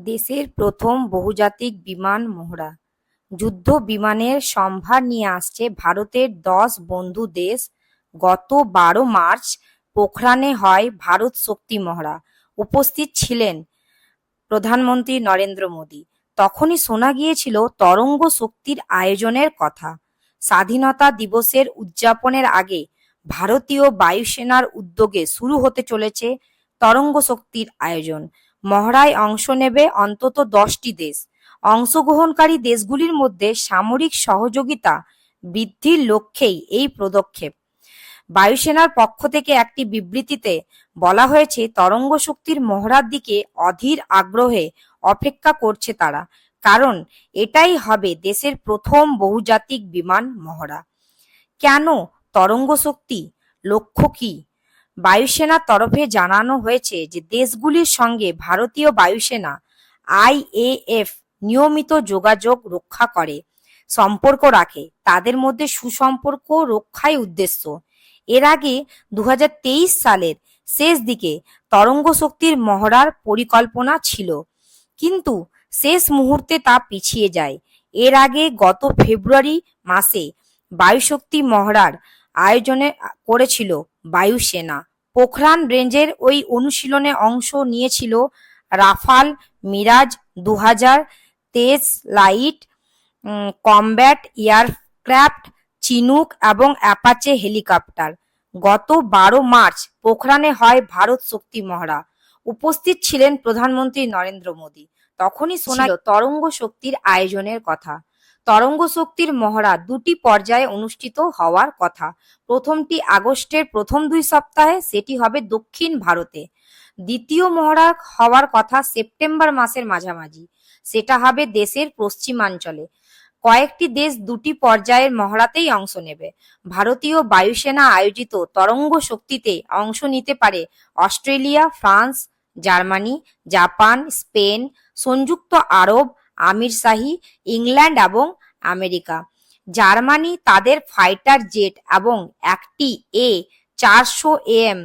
দেশের প্রথম বহুজাতিক বিমান মহড়া। যুদ্ধ বিমানের সম্ভার নিয়ে আসছে ভারতের ১০ বন্ধু দেশ। গত ১২ মার্চ পোখরানে হয় ভারত শক্তি মহড়া। উপস্থিত ছিলেন প্রধানমন্ত্রী নরেন্দ্র মোদী। তখনই শোনা গিয়েছিল তরঙ্গ শক্তির আয়োজনের কথা। স্বাধীনতা দিবসের উদযাপনের আগে ভারতীয় বায়ুসেনার উদ্যোগে শুরু হতে চলেছে তরঙ্গ শক্তির আয়োজন। মহড়ায় অংশ নেবে অন্তত ১০টি দেশ। অংশগ্রহণকারী দেশগুলির মধ্যে সামরিক সহযোগিতা বৃদ্ধির লক্ষ্যেই এই পদক্ষেপ। বায়ুসেনার পক্ষ থেকে একটি বিবৃতিতে বলা হয়েছে, তরঙ্গ শক্তির মহড়ার দিকে অধীর আগ্রহে অপেক্ষা করছে তারা, কারণ এটাই হবে দেশের প্রথম বহুজাতিক বিমান মহড়া। কেন তরঙ্গ শক্তি? লক্ষ্য কি? বায়ুসেনার তরফে জানানো হয়েছে যে দেশগুলির সঙ্গে ভারতীয় বায়ুসেনা আইএএফ নিয়মিত যোগাযোগ রক্ষা করে, সম্পর্ক রাখে। তাদের মধ্যে সুসম্পর্ক রক্ষাই উদ্দেশ্য। এর আগে ২০২৩ সালের শেষ দিকে তরঙ্গ শক্তির মহড়ার পরিকল্পনা ছিল, কিন্তু শেষ মুহূর্তে তা পিছিয়ে যায়। এর আগে গত ফেব্রুয়ারি মাসে বায়ুশক্তি মহড়ার আয়োজনে করেছিল বায়ুসেনা। পোখরান রেঞ্জের ওই অনুশীলনে অংশ নিয়েছিল Rafale, Mirage ২০২৩ light combat aircraft, Chinook এবং অ্যাপাচে হেলিকপ্টার। গত ১২ মার্চ পোখরানে হয় ভারত শক্তি মহড়া। উপস্থিত ছিলেন প্রধানমন্ত্রী নরেন্দ্র মোদী। তখনই শোনা গেল তরঙ্গ শক্তির আয়োজনের কথা। তরঙ্গ শক্তির মহড়া দুটি পর্যায়ে অনুষ্ঠিত হওয়ার কথা। প্রথমটি আগস্টের প্রথম ২ সপ্তাহে, সেটি হবে দক্ষিণ ভারতে। দ্বিতীয় মহড়া হওয়ার কথা সেপ্টেম্বর মাসের মাঝামাঝি, সেটা হবে দেশের পশ্চিমাঞ্চলে। কয়েকটি দেশ দুটি পর্যায়ের মহড়াতেই অংশ নেবে। ভারতীয় বায়ুসেনা আয়োজিত তরঙ্গ শক্তিতে অংশ নিতে পারে Australia, France, Germany, Japan, Spain, সংযুক্ত আরব আমিরশাহী, ইংল্যান্ড এবং আমেরিকা। জার্মানি তাদের ফাইটার জেট এবং একটি A400M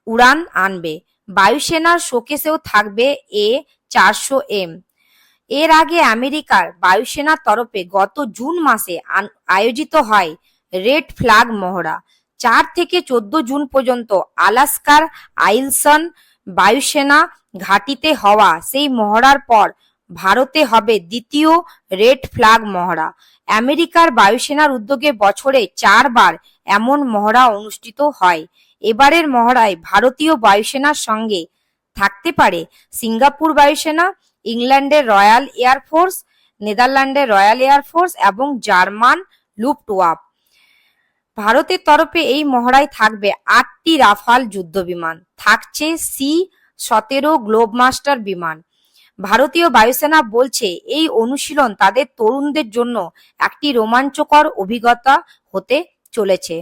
উড়ান আনবে। বায়ুসেনার শোকেসেও থাকবে A400M। এর আগে আমেরিকার বায়ুসেনার তরফে গত জুন মাসে আয়োজিত হয় রেড ফ্ল্যাগ মহড়া। ৪ থেকে ১৪ জুন পর্যন্ত আলাস্কার আইলসন বায়ুসেনা ঘাঁটিতে হওয়া সেই মহড়ার পর ভারতে হবে দ্বিতীয় রেড ফ্ল্যাগ মহড়া। আমেরিকার বায়ুসেনার উদ্যোগে বছরে ৪ বার এমন মহড়া অনুষ্ঠিত হয়। এবারের মহড়ায় ভারতীয় বায়ুসেনার সঙ্গে থাকতে পারে সিঙ্গাপুর বায়ুসেনা, ইংল্যান্ডের রয়্যাল এয়ারফোর্স, নেদারল্যান্ডের রয়্যাল এয়ারফোর্স এবং জার্মান লুফটওয়াফ। ভারতের তরফে এই মহড়ায় থাকবে ৮টি রাফাল যুদ্ধবিমান, থাকছে C-17 গ্লোবমাস্টার বিমান। ভারতীয় বায়ুসেনা বলছে, এই অনুশীলন তাদের তরুণদের জন্য একটি রোমাঞ্চকর অভিজ্ঞতা হতে চলেছে।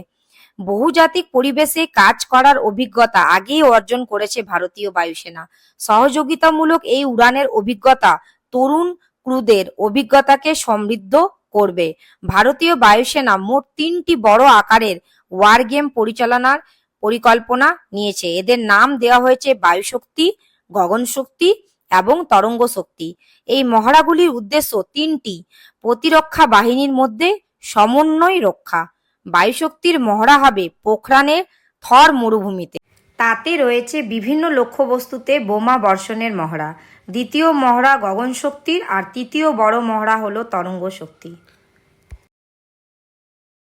বহুজাতিক পরিবেশে কাজ করার অভিজ্ঞতা আগেই অর্জন করেছে ভারতীয় বায়ুসেনা। সহযোগিতামূলক এই উড়ানের অভিজ্ঞতা তরুণ ক্রুদের অভিজ্ঞতাকে সমৃদ্ধ করবে। ভারতীয় বায়ুসেনা মোট ৩টি বড় আকারের ওয়ার গেম পরিচালনার পরিকল্পনা নিয়েছে। এদের নাম দেওয়া হয়েছে বায়ুশক্তি, গগনশক্তি এবং তরঙ্গ শক্তি। এই মহড়াগুলির উদ্দেশ্য ৩টি: প্রতিরক্ষা বাহিনীর মধ্যে সমন্বয় রক্ষা। বায়ুশক্তির মহড়া হবে পোখরানের থর মরুভূমিতে। তাতে রয়েছে বিভিন্ন লক্ষ্যবস্তুতে বোমা বর্ষণের মহড়া। দ্বিতীয় মহড়া গগনশক্তির, আর তৃতীয় বড় মহড়া হলো তরঙ্গ শক্তি।